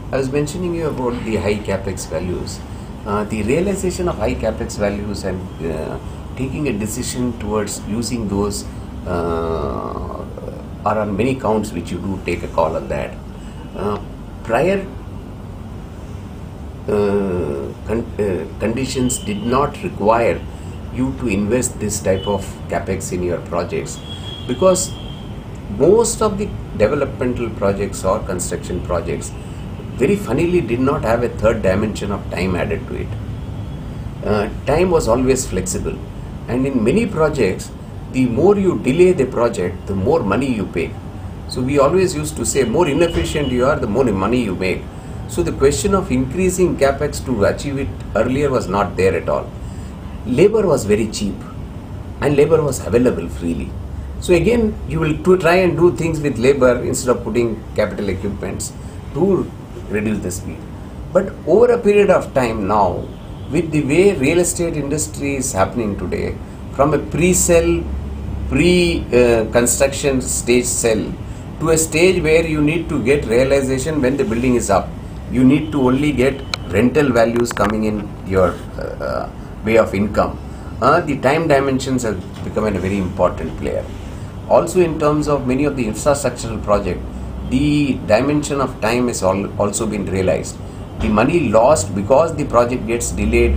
I was mentioning you about the high capex values. The realization of high capex values and taking a decision towards using those are on many counts which you do take a call on that. Prior conditions did not require you to invest this type of capex in your projects, because most of the developmental projects or construction projects very funnily did not have a third dimension of time added to it. Time was always flexible, and in many projects the more you delay the project, the more money you pay. So we always used to say, more inefficient you are, the more money you make. So the question of increasing capex to achieve it earlier was not there at all. Labor was very cheap and labor was available freely. So again, you will try and do things with labor instead of putting capital equipments to reduce the speed. But over a period of time now, with the way real estate industry is happening today, from a pre-sell, pre-construction stage sell to a stage where you need to get realization when the building is up. You need to only get rental values coming in your way of income. The time dimensions have become a very important player. Also, in terms of many of the infrastructural projects, the dimension of time has also been realized. The money lost because the project gets delayed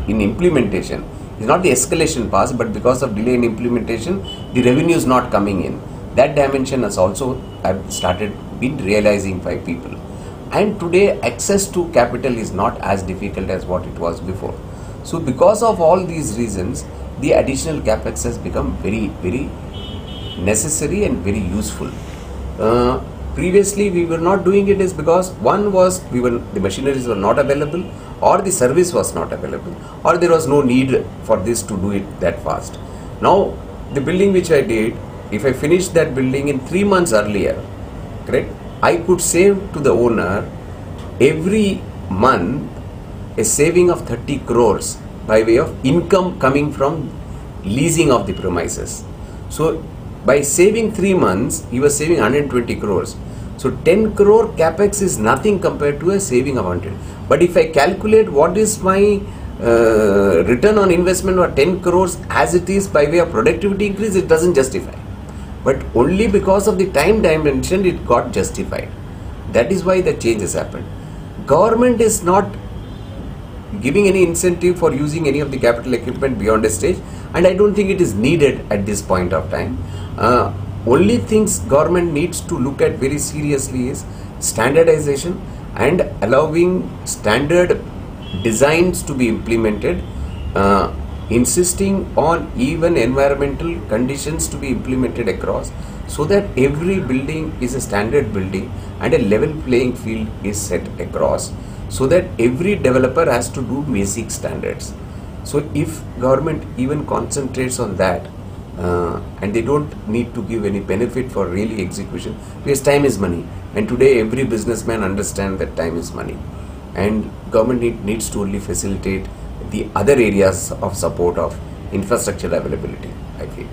in implementation is not the escalation pass, but because of delay in implementation, the revenue is not coming in. That dimension has also started been realizing by people. And today, access to capital is not as difficult as what it was before. So because of all these reasons, the additional capex has become very, very necessary and very useful. Previously, we were not doing it is because one was the machineries were not available, or the service was not available, or there was no need for this to do it that fast. Now, the building which I did, if I finished that building in 3 months earlier, correct, I could save to the owner every month a saving of 30 crores by way of income coming from leasing of the premises. So by saving 3 months, he was saving 120 crores. So 10 crore capex is nothing compared to a saving of 100. But if I calculate what is my return on investment or 10 crores as it is by way of productivity increase, it doesn't justify. But only because of the time dimension it got justified. That is why the change has happened. Government is not giving any incentive for using any of the capital equipment beyond a stage, and I don't think it is needed at this point of time. Only things government needs to look at very seriously is standardization and allowing standard designs to be implemented, insisting on even environmental conditions to be implemented across, so that every building is a standard building and a level playing field is set across, so that every developer has to do basic standards. So if government even concentrates on that, and they don't need to give any benefit for really execution, because time is money, and today every businessman understands that time is money, and government needs to only facilitate the other areas of support of infrastructure availability, I feel.